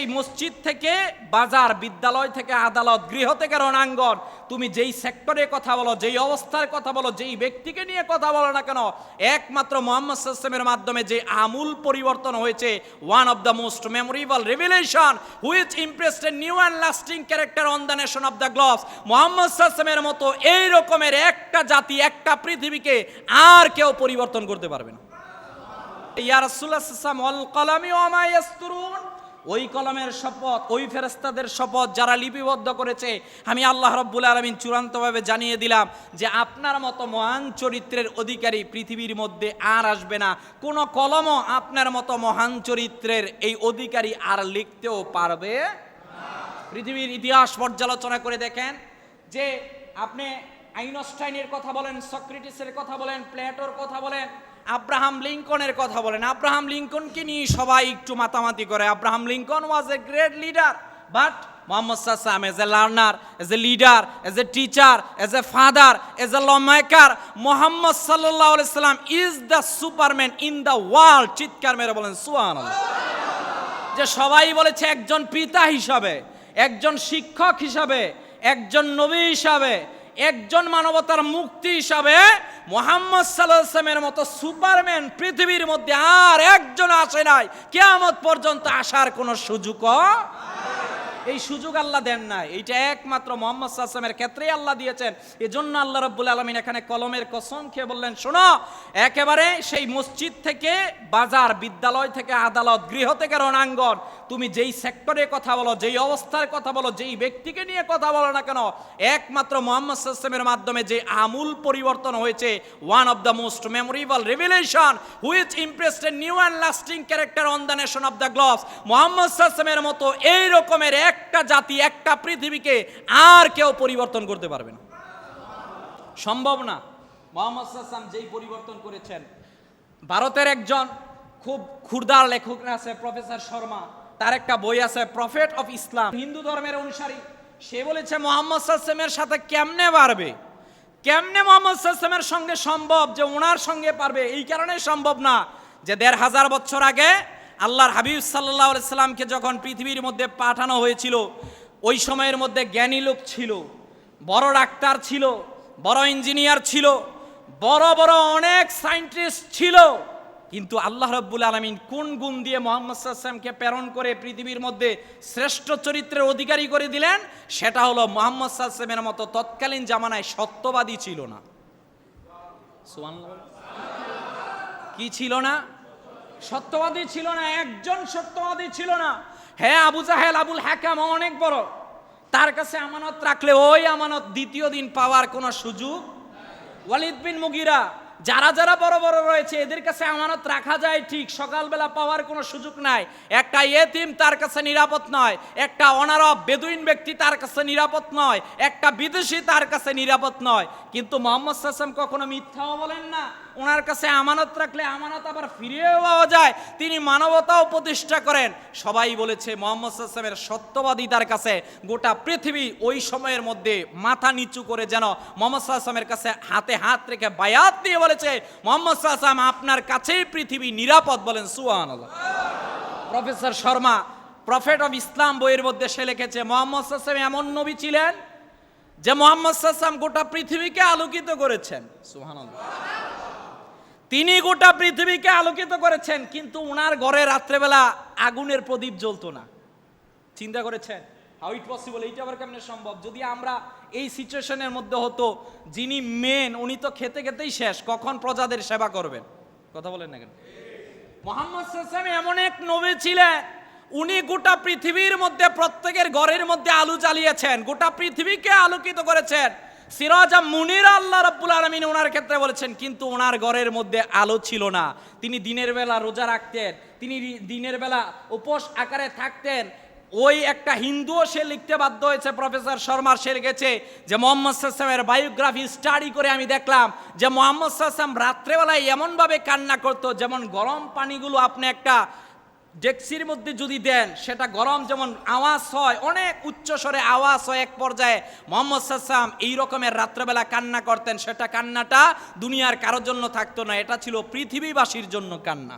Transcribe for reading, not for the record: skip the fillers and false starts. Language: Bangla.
সেই মসজিদ থেকে বাজার, বিদ্যালয় থেকে আদালত, গৃহ থেকে রণাঙ্গন, তুমি যেই সেক্টরে কথা বলো, যেই অবস্থার কথা বলো, যেই ব্যক্তিকে নিয়ে কথা বলো না কেন, একমাত্র মুহাম্মদ সাল্লাল্লাহু আলাইহি ওয়াসাল্লামের মাধ্যমে যে আমূল পরিবর্তন হয়েছে, one of the most memorable revelation which impressed a new and lasting character on the nation of the Globes, Muhammad সাল্লাল্লাহু আলাইহি ওয়াসাল্লামের মতো এই রকমের একটা জাতি, একটা পৃথিবীকে আর কেউ পরিবর্তন করতে পারবে না। ইয়া রাসূলুল্লাহ সাল্লাল্লাহু আলাইহি ওয়াসাল্লাম, ওয়াল কলামি ওয়া মা ইয়াসতুরুন, ওই কলমের শপথ, ওই ফেরেশতাদের শপথ যারা লিপিবদ্ধ করেছে, আমি আল্লাহ রাব্বুল আলামিন চূড়ান্তভাবে জানিয়ে দিলাম যে আপনার মতো মহান চরিত্রের অধিকারী পৃথিবীর মধ্যে আর আসবে না। কোনো কলমও আপনার মতো মহান চরিত্রের এই অধিকারী আর লিখতেও পারবে না। পৃথিবীর ইতিহাস পর্যালোচনা করে দেখেন যে আপনি আইনস্টাইনের কথা বলেন, সক্রেটিসের কথা বলেন, প্লেটোর কথা বলেন, আব্রাহাম লিঙ্কনের কথা বলেন, আব্রাহাম লিঙ্কনকে নিয়ে সবাই একটু মাতামাতি করে। Abraham Lincoln was a great leader, but Muhammad সাল্লাল্লাহু আলাইহি ওয়াসাল্লাম as a learner, as a leader, as a teacher, as a father, as a law maker, Muhammad সাল্লাল্লাহু আলাইহি ওয়াসাল্লাম is the superman in the world. চিৎকার মেরে বলেন সুবহানাল্লাহ। যে সবাই বলেছে একজন পিতা হিসাবে, একজন শিক্ষক হিসাবে, একজন নবী হিসাবে, একজন মানবতার মুক্তি হিসাবে মুহাম্মদ সাল্লাল্লাহু আলাইহি ওয়াসাল্লামের মতো সুপারম্যান পৃথিবীর মধ্যে আর একজন আসে নাই, কিয়ামত পর্যন্ত আসার কোনো সুযোগও এই সুযোগ আল্লাহ দেন নাই। এইটা একমাত্র মুহাম্মদ সাল্লাল্লাহু আলাইহি ওয়াসাল্লামের ক্ষেত্রেই আল্লাহ দিয়েছেন। এজন্য আল্লাহ রাব্বুল আলামিন এখানে কলমের কসম খেয়ে বললেন, শোনো, একেবারে সেই মসজিদ থেকে বাজার, বিদ্যালয় থেকে আদালত, গৃহ থেকে রণাঙ্গন, তুমি যেই সেক্টরে কথা বলো, যেই অবস্থার কথা বলো, যেই ব্যক্তিকে নিয়ে কথা বলো না কেন, একমাত্র মুহাম্মদ সাল্লাল্লাহু আলাইহি ওয়াসাল্লামের মাধ্যমে যে আমূল পরিবর্তন হয়েছে, one of the most memorable revelation which impressed a new and lasting character on the nation of the Globes, Muhammad সাল্লাল্লাহু আলাইহি ওয়াসাল্লামের মতো এই রকমের একটা জাতি, একটা পৃথিবীকে আর কেউ পরিবর্তন করতে পারবে না, সম্ভব না। মুহাম্মদ সাল্লাল্লাহু আলাইহি ওয়াসাল্লাম যেই পরিবর্তন করেছেন, ভারতের একজন খুব ক্ষুরদার লেখক আছে প্রফেসর শর্মা, তার একটা বই আছে প্রফেট অফ ইসলাম, হিন্দু ধর্মের অনুসারী। সে বলেছে মুহাম্মদ সাল্লাল্লাহু আলাইহি ওয়াসাল্লামের সাথে কেমনে পারবে, কেমনে মুহাম্মদ সাল্লাল্লাহু আলাইহি ওয়াসাল্লামের সঙ্গে সম্ভব যে ওনার সঙ্গে পারবে? এই কারণে সম্ভব না যে ১৫০০ বছর আগে আল্লাহর হাবিব সাল্লাল্লাহু আলাইহি সাল্লামকে যখন পৃথিবীর মধ্যে পাঠানো হয়েছিল, ওই সময়ের মধ্যে জ্ঞানী লোক ছিল, বড় ডাক্তার ছিল, বড় ইঞ্জিনিয়ার ছিল, বড় বড় অনেক সায়েন্টিস্ট ছিল, কিন্তু আল্লাহ রাব্বুল আলামিন কোন গুণ দিয়ে মুহাম্মদ সাল্লাল্লাহু আলাইহি ওয়াসাল্লামকে প্রেরণ করে পৃথিবীর মধ্যে শ্রেষ্ঠ চরিত্রের অধিকারী করে দিলেন? সেটা হলো মুহাম্মদ সাল্লাল্লাহু আলাইহি ওয়াসাল্লামের মতো তৎকালীন জামানায় সত্যবাদী ছিল না। সুবহানাল্লাহ। কি ছিল না? সত্যবাদী ছিল না, একজন সত্যবাদী ছিল না। হ্যাঁ, আবু জাহেল, আবুল হাকাম অনেক বড়, তার কাছে আমানত রাখলে ওই আমানত দ্বিতীয় দিন পাওয়ার কোনো সুযোগ। ওয়ালিদ বিন মুগিরা, যারা যারা বড় বড় রয়েছে এদের কাছে আমানত রাখা যায় ঠিক, সকালবেলা পাওয়ার কোনো সুযোগ নাই। একটা ইয়েতিম তার কাছে নিরাপদ নয়, একটা অনারব বেদুইন ব্যক্তি তার কাছে নিরাপদ নয়, একটা বিদেশি তার কাছে নিরাপদ নয়। কিন্তু মুহাম্মদ সাল্লাল্লাহু আলাইহি ওয়াসাল্লাম কখনো মিথ্যাও বলেন না। ওনার কাছে আমানত রাখলে আমানত আবার ফিরিয়েও পাওয়া যায়, তিনি মানবতাও প্রতিষ্ঠা করেন। সবাই বলেছে মুহাম্মদ সাল্লাল্লাহু আলাইহি ওয়াসাল্লামের সত্যবাদিতার কাছে গোটা পৃথিবী ওই সময়ের মধ্যে মাথা নিচু করে যেন মুহাম্মদ সাল্লাল্লাহু আলাইহি ওয়াসাল্লামের কাছে হাতে হাত রেখে বায়াত দিয়ে বলেছে, মুহাম্মদ সাল্লাল্লাহু আলাইহি ওয়াসাল্লাম আপনার কাছেই পৃথিবী নিরাপদ। বলেন সুবহানাল্লাহ। Professor Sharma prophet of Islam বইয়ের মধ্যে সে লিখেছে, মুহাম্মদ সাল্লাল্লাহু আলাইহি ওয়াসাল্লাম এমন নবী ছিলেন যে মুহাম্মদ সাল্লাল্লাহু আলাইহি ওয়াসাল্লাম গোটা পৃথিবীকে আলোকিত করেছেন। সুবহানাল্লাহ। তিনি গোটা পৃথিবীকে আলোকিত করেছেন, কিন্তু ওনার ঘরে রাত্রেবেলা আগুনের প্রদীপ জ্বলতো না। চিন্তা করেছেন হাউ ইট পসিবল? এইটা আবার কেমনে সম্ভব? যদি আমরা এই সিচুয়েশনের মধ্যে হতো, যিনি মেন উনি তো খেতে খেতেই শেষ, কখন প্রজাদের সেবা করবেন? কথা বলেন না কেন? মুহাম্মদ সাল্লাল্লাহু আলাইহি ওয়াসাল্লাম এমন এক নবী ছিলেন, উনি গোটা পৃথিবীর মধ্যে প্রত্যেকের ঘরের মধ্যে আলো জ্বালিয়েছেন, গোটা পৃথিবীকে আলোকিত করেছেন। সিরাজা মুনিরা আল্লাহ রাব্বুল আলামিন ওনার ক্ষেত্রে বলেছেন, কিন্তু ওনার ঘরের মধ্যে আলো ছিল না। তিনি দিনের বেলা রোজা রাখতেন, তিনি দিনের বেলা উপোস আকারে থাকতেন। ওই একটা হিন্দুও সে লিখতে বাধ্য হয়েছে, প্রফেসর শর্মার, সে লিখেছে যে মুহাম্মদ সাল্লাল্লাহু আলাইহি ওয়াসাল্লামের বায়োগ্রাফি স্টাডি করে আমি দেখলাম যে মুহাম্মদ সাল্লাল্লাহু আলাইহি ওয়াসাল্লাম রাত্রেবেলায় এমনভাবে কান্না করতো, যেমন গরম পানিগুলো আপনি একটা ডেক্সির মধ্যে যদি দেন সেটা গরম যেমন আওয়াজ হয়, অনেক উচ্চ স্বরে আওয়াজ হয়, এক পর্যায়ে মুহাম্মদ সাল্লাল্লাহু আলাইহি ওয়াসাল্লাম এই রকমের রাত্রেবেলা কান্না করতেন। সেটা কান্নাটা দুনিয়ার কারোর জন্য থাকতো না, এটা ছিল পৃথিবীবাসীর জন্য কান্না।